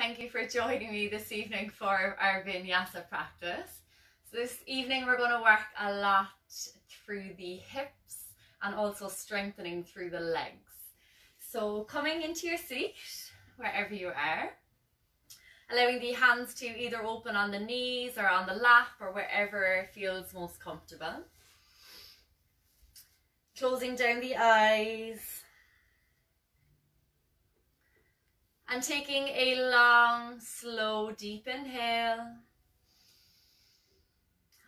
Thank you for joining me this evening for our vinyasa practice. So this evening we're going to work a lot through the hips and also strengthening through the legs. So coming into your seat, wherever you are, allowing the hands to either open on the knees or on the lap or wherever feels most comfortable. Closing down the eyes. And taking a long, slow, deep inhale.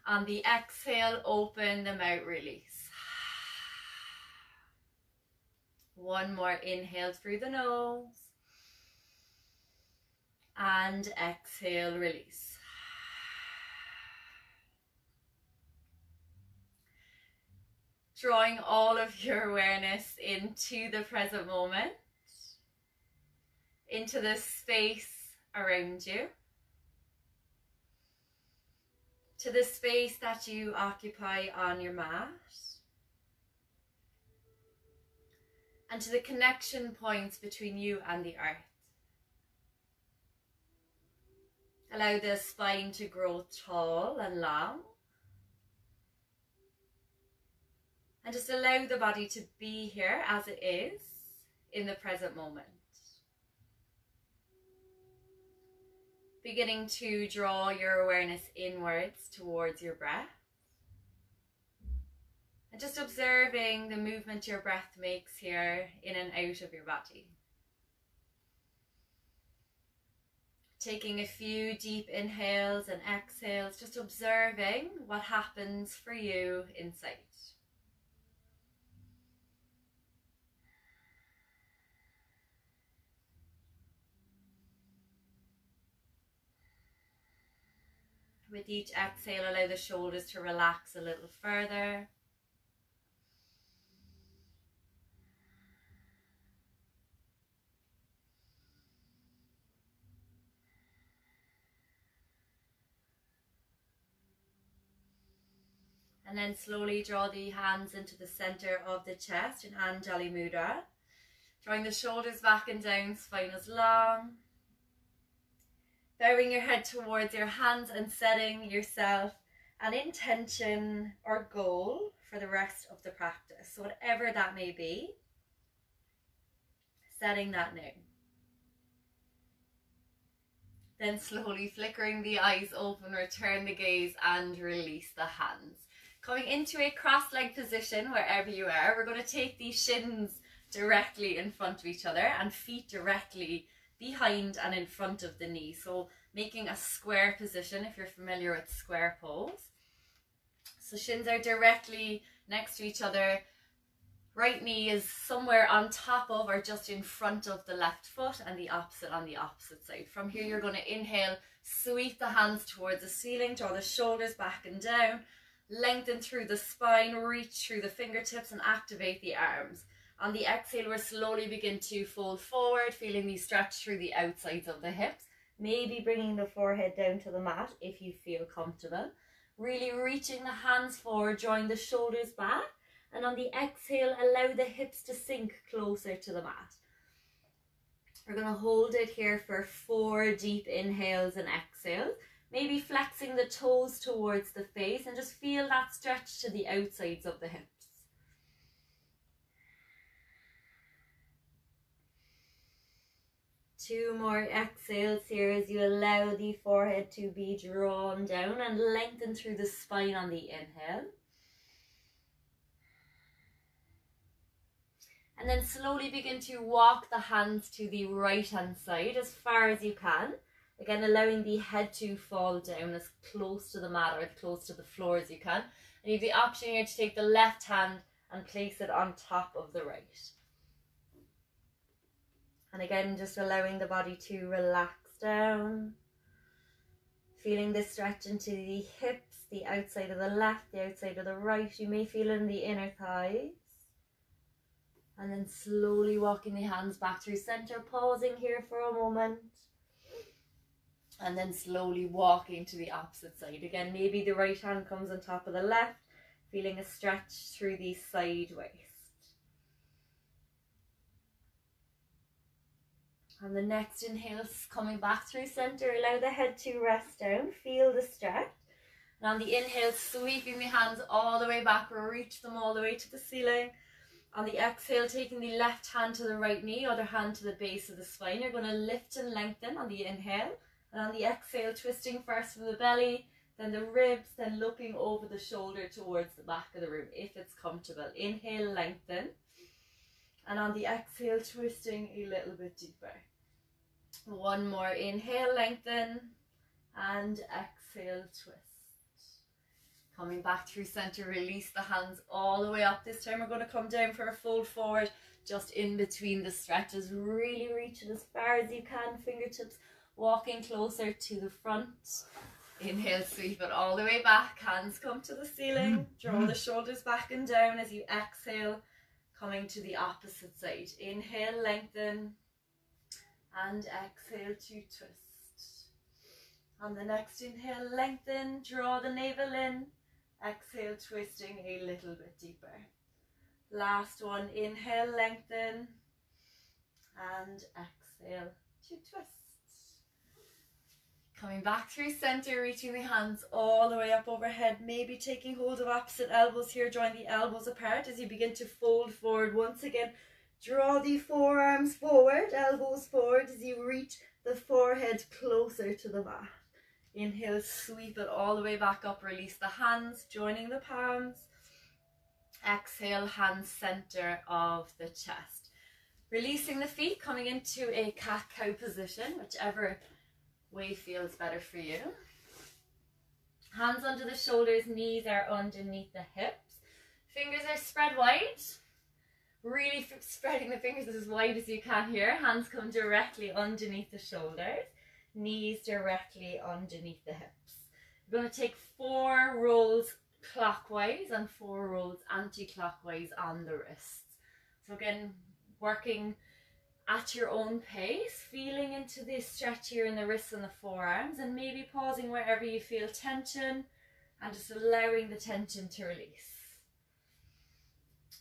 On the exhale, open the mouth, release. One more inhale through the nose. And exhale, release. Drawing all of your awareness into the present moment. Into the space around you, to the space that you occupy on your mat, and to the connection points between you and the earth. Allow the spine to grow tall and long, and just allow the body to be here as it is in the present moment. Beginning to draw your awareness inwards towards your breath. And just observing the movement your breath makes here in and out of your body. Taking a few deep inhales and exhales, just observing what happens for you inside. With each exhale, allow the shoulders to relax a little further. And then slowly draw the hands into the center of the chest in Anjali Mudra. Drawing the shoulders back and down, spine is long. Bowing your head towards your hands and setting yourself an intention or goal for the rest of the practice. So whatever that may be, setting that now. Then slowly flickering the eyes open, return the gaze and release the hands. Coming into a cross-legged position wherever you are, we're going to take the shins directly in front of each other and feet directly behind and in front of the knee. So making a square position if you're familiar with square pose. So shins are directly next to each other. Right knee is somewhere on top of or just in front of the left foot and the opposite on the opposite side. From here you're going to inhale, sweep the hands towards the ceiling, draw the shoulders back and down, lengthen through the spine, reach through the fingertips and activate the arms. On the exhale, we'll slowly begin to fold forward, feeling the stretch through the outsides of the hips. Maybe bringing the forehead down to the mat if you feel comfortable. Really reaching the hands forward, drawing the shoulders back. And on the exhale, allow the hips to sink closer to the mat. We're going to hold it here for 4 deep inhales and exhales. Maybe flexing the toes towards the face and just feel that stretch to the outsides of the hips. 2 more exhales here as you allow the forehead to be drawn down and lengthen through the spine on the inhale. And then slowly begin to walk the hands to the right hand side as far as you can. Again, allowing the head to fall down as close to the mat or as close to the floor as you can. And you have the option here to take the left hand and place it on top of the right. And again, just allowing the body to relax down. Feeling the stretch into the hips, the outside of the left, the outside of the right. You may feel in the inner thighs. And then slowly walking the hands back through center, pausing here for a moment. And then slowly walking to the opposite side. Again, maybe the right hand comes on top of the left, feeling a stretch through the side waist. And the next inhale is coming back through center. Allow the head to rest down. Feel the stretch. And on the inhale, sweeping the hands all the way back. Reach them all the way to the ceiling. On the exhale, taking the left hand to the right knee, other hand to the base of the spine. You're going to lift and lengthen on the inhale. And on the exhale, twisting first from the belly, then the ribs, then looking over the shoulder towards the back of the room if it's comfortable. Inhale, lengthen. And on the exhale, twisting a little bit deeper. One more. Inhale, lengthen. And exhale, twist. Coming back through center, release the hands all the way up. This time we're going to come down for a fold forward, just in between the stretches. Really reach it as far as you can. Fingertips walking closer to the front. Inhale, sweep it all the way back. Hands come to the ceiling. Draw the shoulders back and down as you exhale, coming to the opposite side. Inhale, lengthen. And exhale to twist. On the next inhale, lengthen. Draw the navel in. Exhale, twisting a little bit deeper. Last one. Inhale, lengthen. And exhale to twist. Coming back through center, reaching the hands all the way up overhead. Maybe taking hold of opposite elbows here. Drawing the elbows apart as you begin to fold forward once again. Draw the forearms forward, elbows forward as you reach the forehead closer to the mat. Inhale, sweep it all the way back up. Release the hands, joining the palms. Exhale, hands center of the chest. Releasing the feet, coming into a cat-cow position, whichever way feels better for you. Hands under the shoulders, knees are underneath the hips. Fingers are spread wide. Really spreading the fingers as wide as you can here. Hands come directly underneath the shoulders. Knees directly underneath the hips. We're going to take 4 rolls clockwise and 4 rolls anti-clockwise on the wrists. So again, working at your own pace, feeling into the stretch here in the wrists and the forearms, and maybe pausing wherever you feel tension and just allowing the tension to release.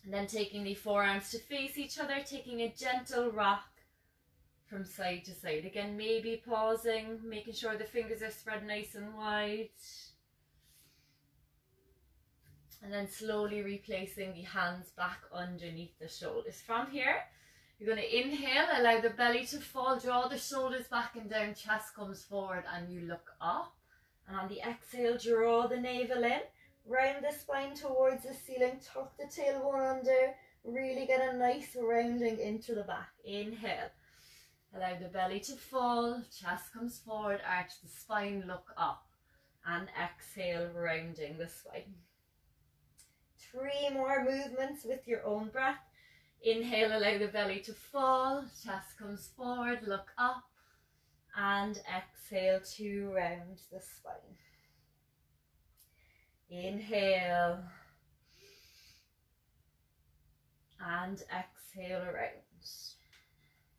And then taking the forearms to face each other, taking a gentle rock from side to side. Again, maybe pausing, making sure the fingers are spread nice and wide. And then slowly replacing the hands back underneath the shoulders. From here, you're going to inhale, allow the belly to fall, draw the shoulders back and down, chest comes forward and you look up. And on the exhale, draw the navel in, round the spine towards the ceiling, tuck the tailbone under, really get a nice rounding into the back. Inhale. Allow the belly to fall, chest comes forward, arch the spine, look up. And exhale, rounding the spine. 3 more movements with your own breath. Inhale, allow the belly to fall, chest comes forward, look up. And exhale to round the spine. Inhale. And exhale, round.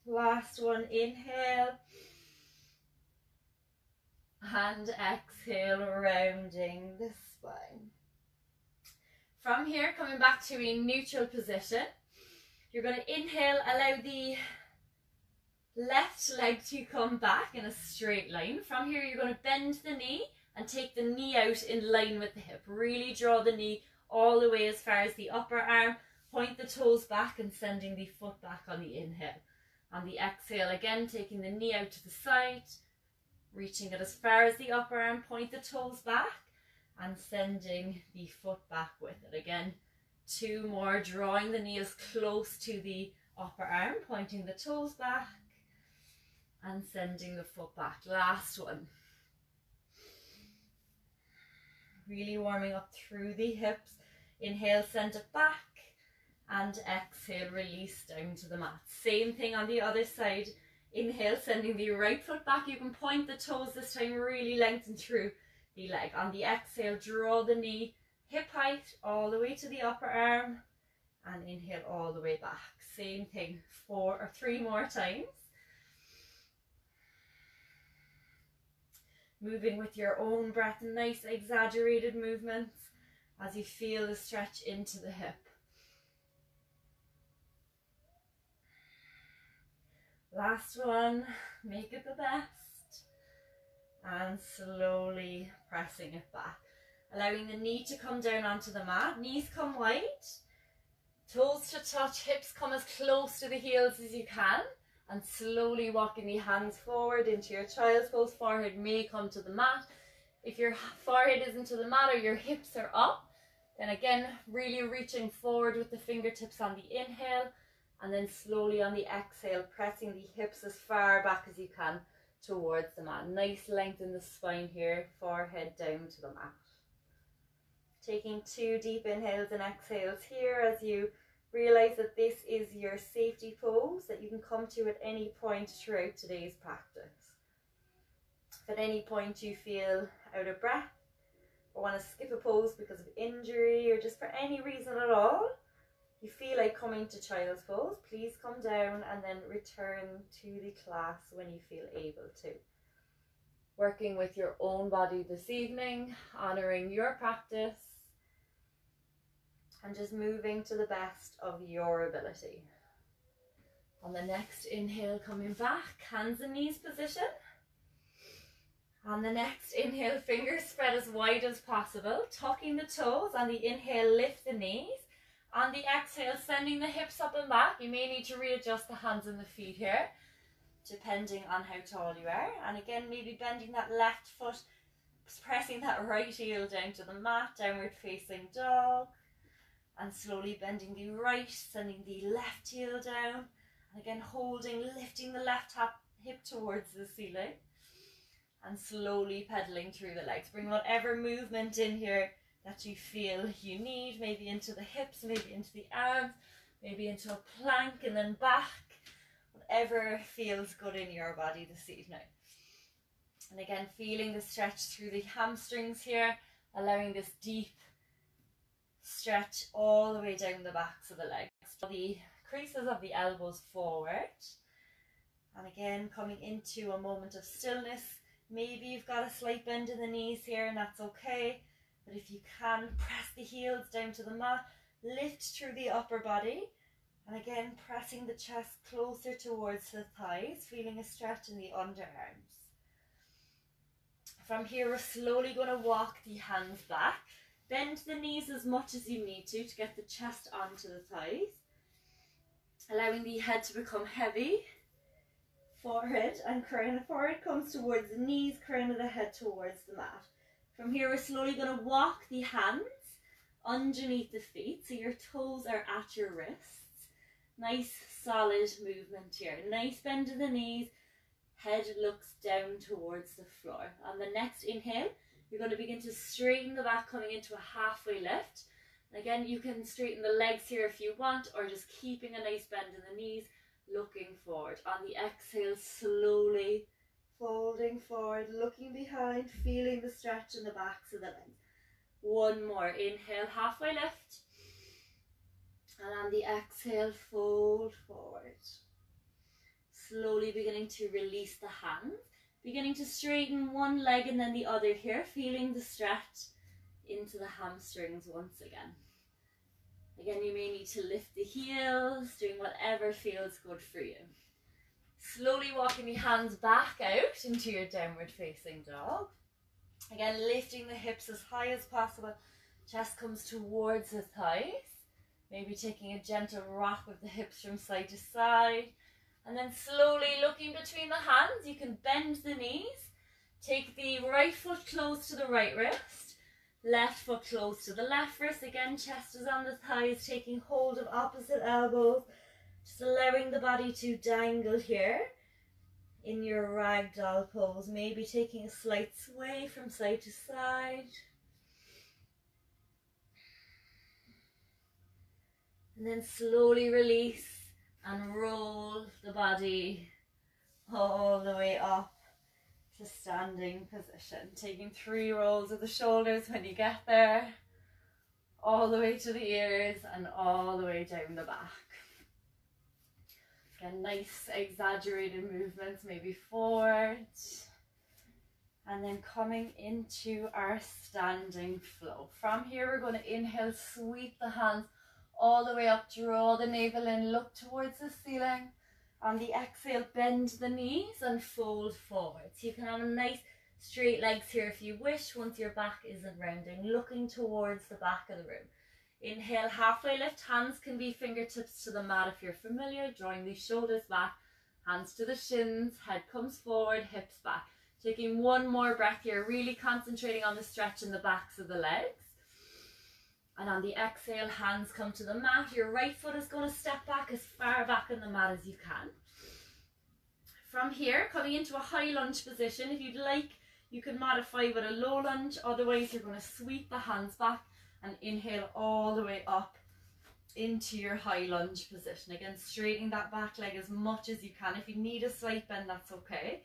Last one, inhale. And exhale, rounding the spine. From here, coming back to a neutral position, you're going to inhale, allow the left leg to come back in a straight line. From here, you're going to bend the knee and take the knee out in line with the hip. Really draw the knee all the way as far as the upper arm. Point the toes back and sending the foot back on the inhale. On the exhale, again, taking the knee out to the side, reaching it as far as the upper arm, point the toes back and sending the foot back with it. Again, 2 more, drawing the knee as close to the upper arm, pointing the toes back and sending the foot back. Last one. Really warming up through the hips. Inhale, send it back. And exhale, release down to the mat. Same thing on the other side. Inhale, sending the right foot back. You can point the toes this time, really lengthen through the leg. On the exhale, draw the knee hip height all the way to the upper arm. And inhale all the way back. Same thing, 4 or 3 more times. Moving with your own breath, nice exaggerated movements as you feel the stretch into the hip. Last one, make it the best. And slowly pressing it back. Allowing the knee to come down onto the mat. Knees come wide. Toes to touch, hips come as close to the heels as you can. And slowly walking the hands forward into your child's pose. Forehead may come to the mat. If your forehead isn't to the mat or your hips are up, then again, really reaching forward with the fingertips on the inhale. And then slowly on the exhale, pressing the hips as far back as you can towards the mat. Nice length in the spine here, forehead down to the mat. Taking 2 deep inhales and exhales here as you realize that this is your safety pose that you can come to at any point throughout today's practice. If at any point you feel out of breath or want to skip a pose because of injury or just for any reason at all, you feel like coming to child's pose, please come down and then return to the class when you feel able to. Working with your own body this evening, honouring your practice, and just moving to the best of your ability. On the next inhale, coming back, hands and knees position. On the next inhale, fingers spread as wide as possible, tucking the toes. On the inhale, lift the knees. On the exhale, sending the hips up and back. You may need to readjust the hands and the feet here, depending on how tall you are. And again, maybe bending that left foot, pressing that right heel down to the mat, downward facing dog. And slowly bending the right, sending the left heel down. And again, holding, lifting the left hip towards the ceiling. And slowly pedaling through the legs. Bring whatever movement in here that you feel you need. Maybe into the hips, maybe into the arms, maybe into a plank and then back. Whatever feels good in your body this evening. And again, feeling the stretch through the hamstrings here. Allowing this deep stretch all the way down the backs of the legs. The creases of the elbows forward. And again, coming into a moment of stillness. Maybe you've got a slight bend in the knees here and that's okay. But if you can, press the heels down to the mat. Lift through the upper body. And again, pressing the chest closer towards the thighs. Feeling a stretch in the underarms. From here, we're slowly going to walk the hands back. Bend the knees as much as you need to get the chest onto the thighs. Allowing the head to become heavy. Forehead and crown of forehead comes towards the knees, crown of the head towards the mat. From here, we're slowly going to walk the hands underneath the feet, so your toes are at your wrists. Nice solid movement here. Nice bend in the knees, head looks down towards the floor. On the next inhale, you're going to begin to straighten the back, coming into a halfway lift. And again, you can straighten the legs here if you want, or just keeping a nice bend in the knees, looking forward. On the exhale, slowly folding forward, looking behind, feeling the stretch in the backs of the legs. One more. Inhale, halfway lift. And on the exhale, fold forward. Slowly beginning to release the hands. Beginning to straighten one leg and then the other here, feeling the stretch into the hamstrings once again. Again, you may need to lift the heels, doing whatever feels good for you. Slowly walking the hands back out into your downward facing dog. Again, lifting the hips as high as possible. Chest comes towards the thighs. Maybe taking a gentle rock with the hips from side to side. And then slowly looking between the hands, you can bend the knees. Take the right foot close to the right wrist. Left foot close to the left wrist. Again, chest is on the thighs, taking hold of opposite elbows. Just allowing the body to dangle here in your ragdoll pose. Maybe taking a slight sway from side to side. And then slowly release and roll the body all the way up to standing position. Taking 3 rolls of the shoulders when you get there, all the way to the ears and all the way down the back. Again, nice exaggerated movements, maybe forward. And then coming into our standing flow. From here, we're going to inhale, sweep the hands all the way up, draw the navel in, look towards the ceiling. On the exhale, bend the knees and fold forward. So you can have a nice straight legs here if you wish, once your back isn't rounding, looking towards the back of the room. Inhale, halfway lift. Hands can be fingertips to the mat if you're familiar. Drawing the shoulders back, hands to the shins, head comes forward, hips back. Taking one more breath here, really concentrating on the stretch in the backs of the legs. And on the exhale, hands come to the mat. Your right foot is going to step back as far back on the mat as you can. From here, coming into a high lunge position. If you'd like, you can modify with a low lunge. Otherwise, you're going to sweep the hands back and inhale all the way up into your high lunge position. Again, straightening that back leg as much as you can. If you need a slight bend, that's okay.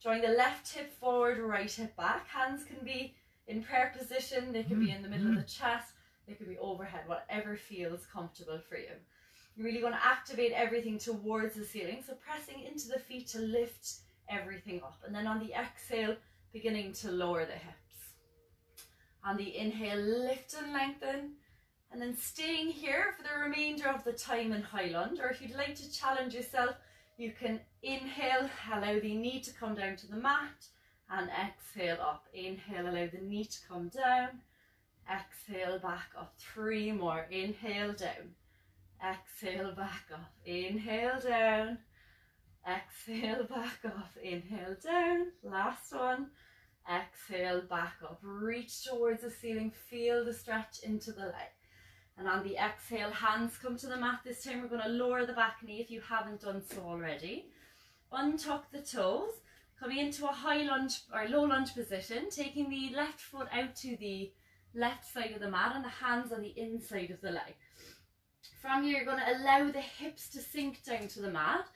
Drawing the left hip forward, right hip back. Hands can be in prayer position. They can be in the middle of the chest. They could be overhead, whatever feels comfortable for you. You really want to activate everything towards the ceiling. So pressing into the feet to lift everything up. And then on the exhale, beginning to lower the hips. On the inhale, lift and lengthen. And then staying here for the remainder of the time in high lunge. Or if you'd like to challenge yourself, you can inhale, allow the knee to come down to the mat. And exhale up. Inhale, allow the knee to come down. Exhale, back up. 3 more. Inhale, down. Exhale, back up. Inhale, down. Exhale, back up. Inhale, down. Last one. Exhale, back up. Reach towards the ceiling. Feel the stretch into the leg. And on the exhale, hands come to the mat. This time we're going to lower the back knee if you haven't done so already. Untuck the toes. Coming into a high lunge or low lunge position. Taking the left foot out to the left side of the mat and the hands on the inside of the leg. From here, you're going to allow the hips to sink down to the mat.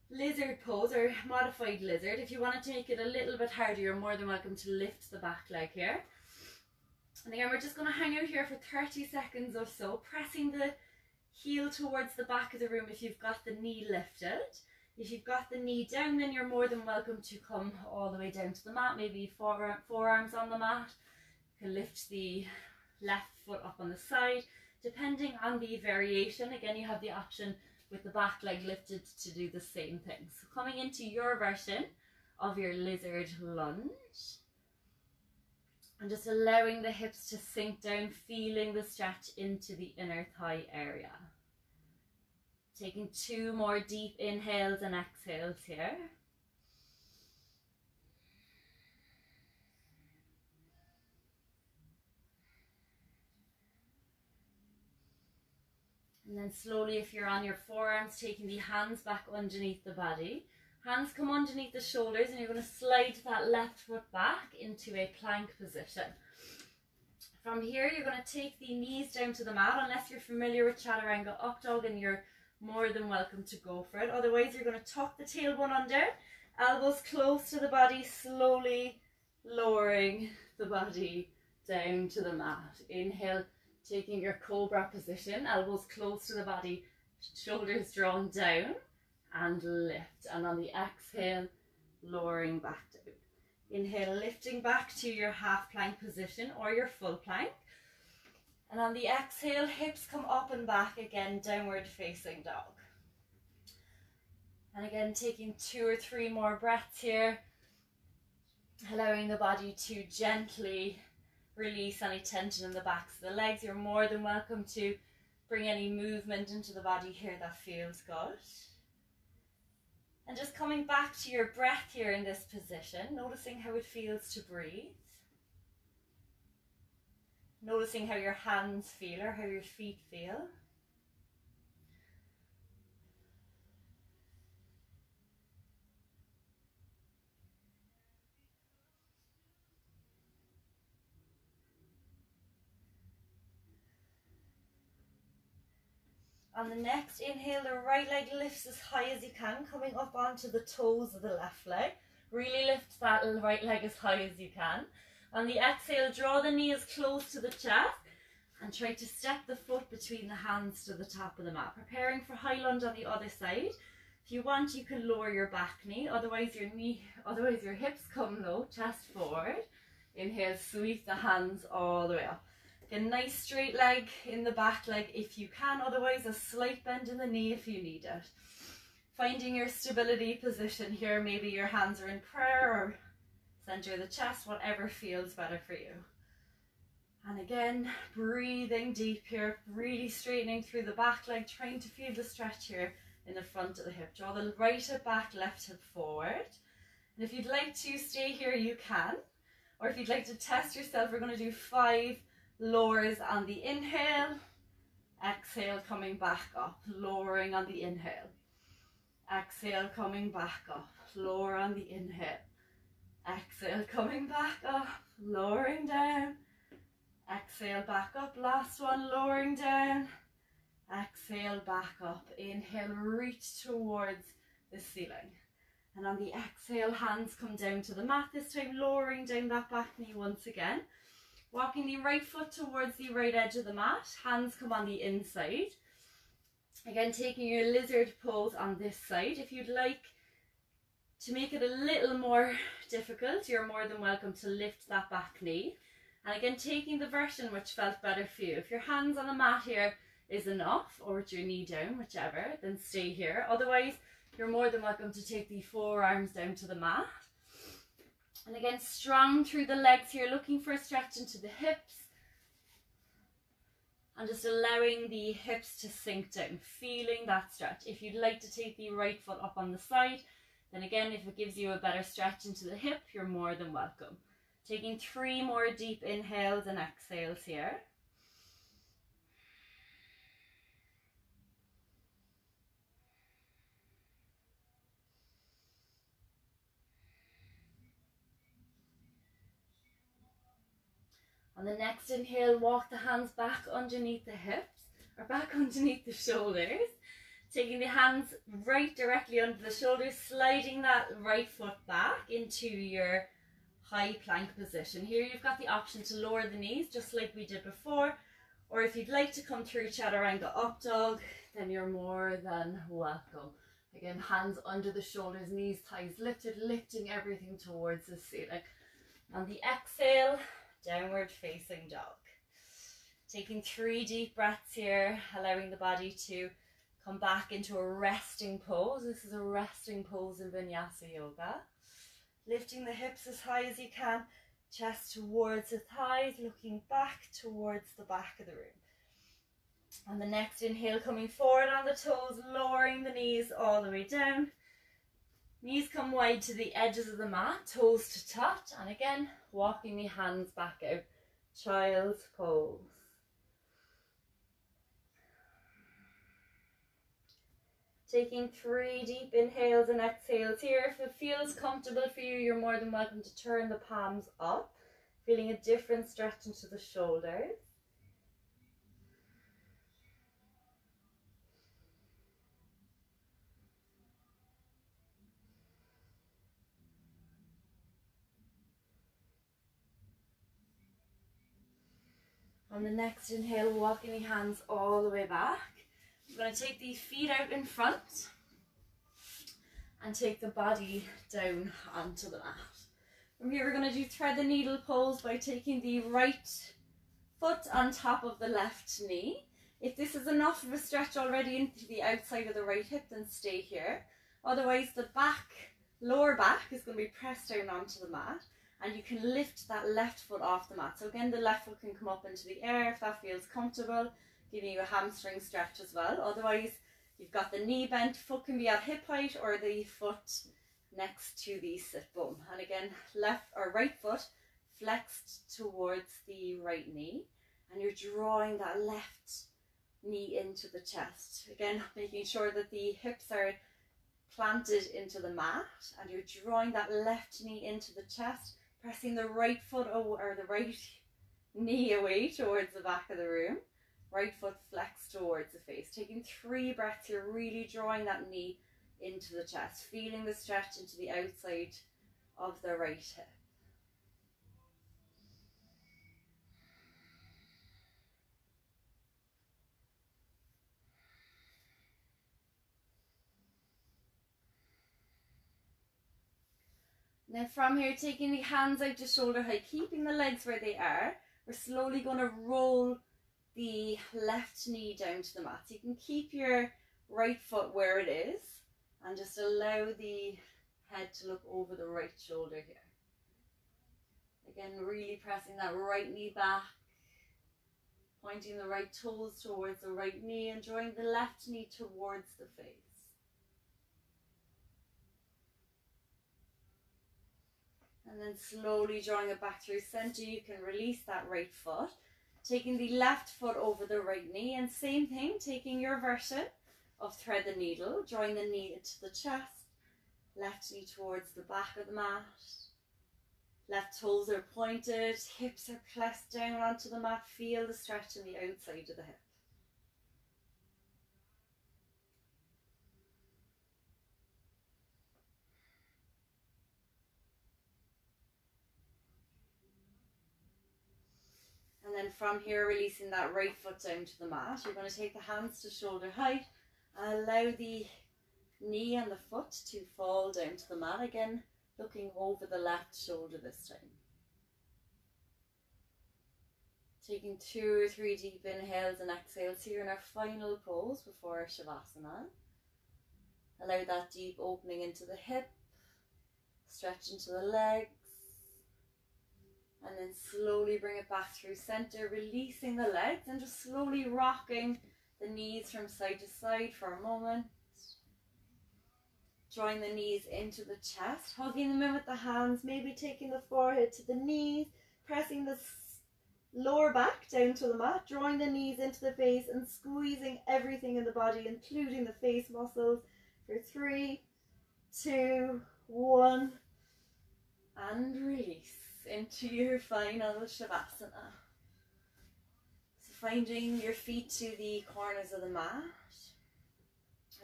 Lizard pose or modified lizard. If you wanted to make it a little bit harder, you're more than welcome to lift the back leg here. And again, we're just going to hang out here for 30 seconds or so, pressing the heel towards the back of the room if you've got the knee lifted. If you've got the knee down, then you're more than welcome to come all the way down to the mat, maybe forearms on the mat. You can lift the left foot up on the side, depending on the variation. Again, you have the option with the back leg lifted to do the same thing. So coming into your version of your lizard lunge. And just allowing the hips to sink down, feeling the stretch into the inner thigh area. Taking 2 more deep inhales and exhales here. And then slowly, if you're on your forearms, taking the hands back underneath the body. Hands come underneath the shoulders and you're going to slide that left foot back into a plank position. From here, you're going to take the knees down to the mat. Unless you're familiar with Chaturanga Up Dog, and you're more than welcome to go for it. Otherwise, you're going to tuck the tailbone under, elbows close to the body, slowly lowering the body down to the mat. Inhale, taking your cobra position, elbows close to the body, shoulders drawn down, and lift. And on the exhale, lowering back down. Inhale, lifting back to your half plank position or your full plank. And on the exhale, hips come up and back again, downward facing dog. And again, taking 2 or 3 more breaths here, allowing the body to gently release any tension in the backs of the legs. You're more than welcome to bring any movement into the body here that feels good. And just coming back to your breath here in this position, noticing how it feels to breathe. Noticing how your hands feel or how your feet feel. On the next inhale, the right leg lifts as high as you can, coming up onto the toes of the left leg. Really lift that right leg as high as you can. On the exhale, draw the knee as close to the chest and try to step the foot between the hands to the top of the mat. Preparing for high lunge on the other side. If you want, you can lower your back knee, otherwise your hips come low, chest forward. Inhale, sweep the hands all the way up. A nice straight leg in the back leg if you can, otherwise a slight bend in the knee if you need it. Finding your stability position here. Maybe your hands are in prayer or center of the chest, whatever feels better for you. And again, breathing deep here, really straightening through the back leg, trying to feel the stretch here in the front of the hip. Draw the right hip back, left hip forward. And if you'd like to stay here, you can. Or if you'd like to test yourself, we're going to do 5 lowers on the inhale. Exhale, coming back up, lowering on the inhale. Exhale, coming back up, lower on the inhale. Exhale, coming back up, lowering down. Exhale, back up, last one, lowering down. Exhale, back up, inhale, reach towards the ceiling. And on the exhale, hands come down to the mat, this time lowering down that back knee once again. Walking the right foot towards the right edge of the mat, hands come on the inside. Again, taking your lizard pose on this side. If you'd like to make it a little more difficult, you're more than welcome to lift that back knee. And again, taking the version which felt better for you. If your hands on the mat here is enough, or with your knee down, whichever, then stay here. Otherwise, you're more than welcome to take the forearms down to the mat. And again, strong through the legs here, looking for a stretch into the hips. And just allowing the hips to sink down, feeling that stretch. If you'd like to take the right foot up on the side, then again, if it gives you a better stretch into the hip, you're more than welcome. Taking 3 more deep inhales and exhales here. On the next inhale, walk the hands back underneath the hips, or back underneath the shoulders. Taking the hands right directly under the shoulders, sliding that right foot back into your high plank position. Here you've got the option to lower the knees, just like we did before, or if you'd like to come through chaturanga up dog, then you're more than welcome. Again, hands under the shoulders, knees, thighs lifted, lifting everything towards the ceiling. On the exhale, downward facing dog. Taking 3 deep breaths here, allowing the body to come back into a resting pose. This is a resting pose in Vinyasa Yoga. Lifting the hips as high as you can, chest towards the thighs, looking back towards the back of the room. On the next inhale, coming forward on the toes, lowering the knees all the way down. Knees come wide to the edges of the mat, toes to touch, and again, walking the hands back out, child's pose. Taking 3 deep inhales and exhales here. If it feels comfortable for you, you're more than welcome to turn the palms up, feeling a different stretch into the shoulders. On the next inhale, walking the hands all the way back. I'm going to take the feet out in front and take the body down onto the mat. From here, we're going to do thread the needle pose by taking the right foot on top of the left knee. If this is enough of a stretch already into the outside of the right hip, then stay here. Otherwise, the back, lower back is going to be pressed down onto the mat. And you can lift that left foot off the mat. So again, the left foot can come up into the air if that feels comfortable, giving you a hamstring stretch as well. Otherwise, you've got the knee bent, foot can be at hip height or the foot next to the sit bone. And again, left or right foot flexed towards the right knee. And you're drawing that left knee into the chest. Again, making sure that the hips are planted into the mat and you're drawing that left knee into the chest, pressing the right foot or the right knee away towards the back of the room. Right foot flexed towards the face. Taking 3 breaths here, really drawing that knee into the chest, feeling the stretch into the outside of the right hip. Then from here, taking the hands out to shoulder height, keeping the legs where they are, we're slowly going to roll the left knee down to the mat. So you can keep your right foot where it is, And just allow the head to look over the right shoulder here. Again, really pressing that right knee back, pointing the right toes towards the right knee and drawing the left knee towards the face. And then slowly drawing it back through center, you can release that right foot, taking the left foot over the right knee, and same thing, taking your version of thread the needle, drawing the knee into the chest, left knee towards the back of the mat, left toes are pointed, hips are pressed down onto the mat, feel the stretch in the outside of the hip. And then from here, releasing that right foot down to the mat. You're going to take the hands to shoulder height and allow the knee and the foot to fall down to the mat. Again, looking over the left shoulder this time. Taking 2 or 3 deep inhales and exhales here in our final pose before our Shavasana. Allow that deep opening into the hip, stretch into the legs. And then slowly bring it back through center, releasing the legs and just slowly rocking the knees from side to side for a moment. Drawing the knees into the chest, hugging them in with the hands, maybe taking the forehead to the knees, pressing the lower back down to the mat, drawing the knees into the face and squeezing everything in the body, including the face muscles, for 3, 2, 1, and release into your final Shavasana. So finding your feet to the corners of the mat.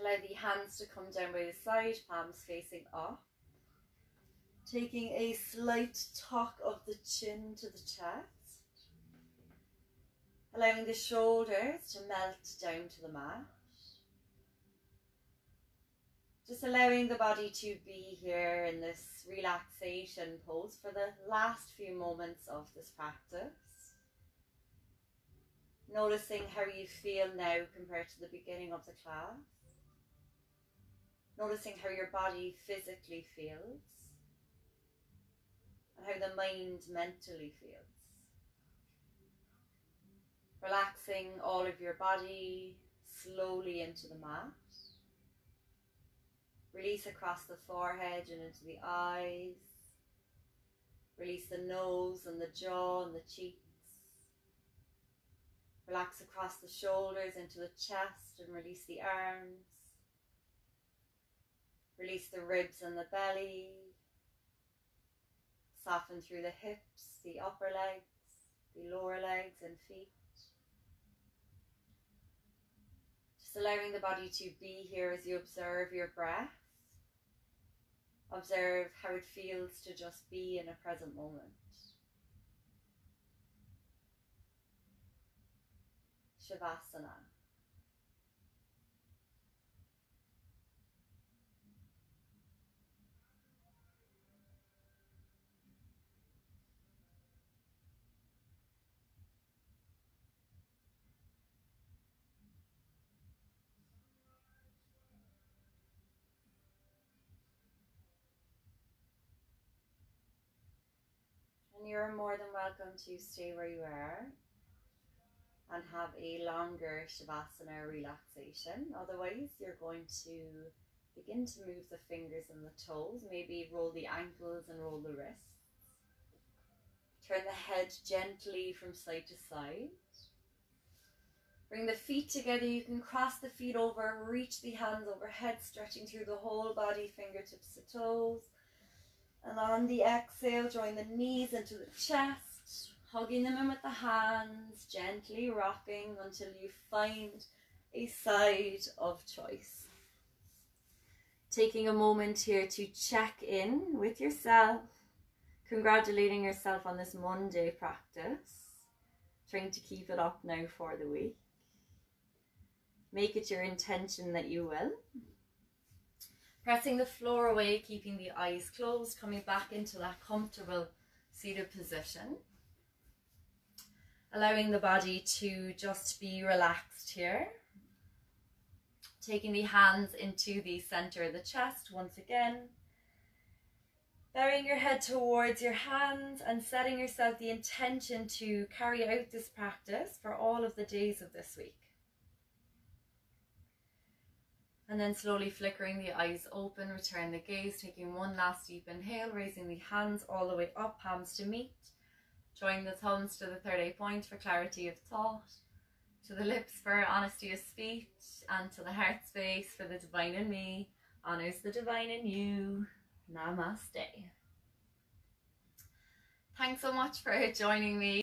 Allow the hands to come down by the side, palms facing up. Taking a slight tuck of the chin to the chest. Allowing the shoulders to melt down to the mat. Just allowing the body to be here in this relaxation pose for the last few moments of this practice. Noticing how you feel now compared to the beginning of the class. Noticing how your body physically feels and how the mind mentally feels. Relaxing all of your body slowly into the mat. Release across the forehead and into the eyes. Release the nose and the jaw and the cheeks. Relax across the shoulders into the chest and release the arms. Release the ribs and the belly. Soften through the hips, the upper legs, the lower legs and feet. Just allowing the body to be here as you observe your breath. Observe how it feels to just be in a present moment. Shavasana. And you're more than welcome to stay where you are and have a longer Shavasana relaxation. Otherwise, you're going to begin to move the fingers and the toes. Maybe roll the ankles and roll the wrists. Turn the head gently from side to side. Bring the feet together. You can cross the feet over, reach the hands overhead, stretching through the whole body, fingertips to toes. And on the exhale, drawing the knees into the chest, hugging them in with the hands, gently rocking until you find a side of choice. Taking a moment here to check in with yourself, congratulating yourself on this Monday practice, trying to keep it up now for the week. Make it your intention that you will. Pressing the floor away, keeping the eyes closed, coming back into that comfortable seated position. Allowing the body to just be relaxed here. Taking the hands into the center of the chest once again. Burying your head towards your hands and setting yourself the intention to carry out this practice for all of the days of this week. And then slowly flickering the eyes open, return the gaze, taking one last deep inhale, raising the hands all the way up, palms to meet. Drawing the thumbs to the third eye point for clarity of thought, to the lips for honesty of speech, and to the heart space for the divine in me, honors the divine in you. Namaste. Thanks so much for joining me.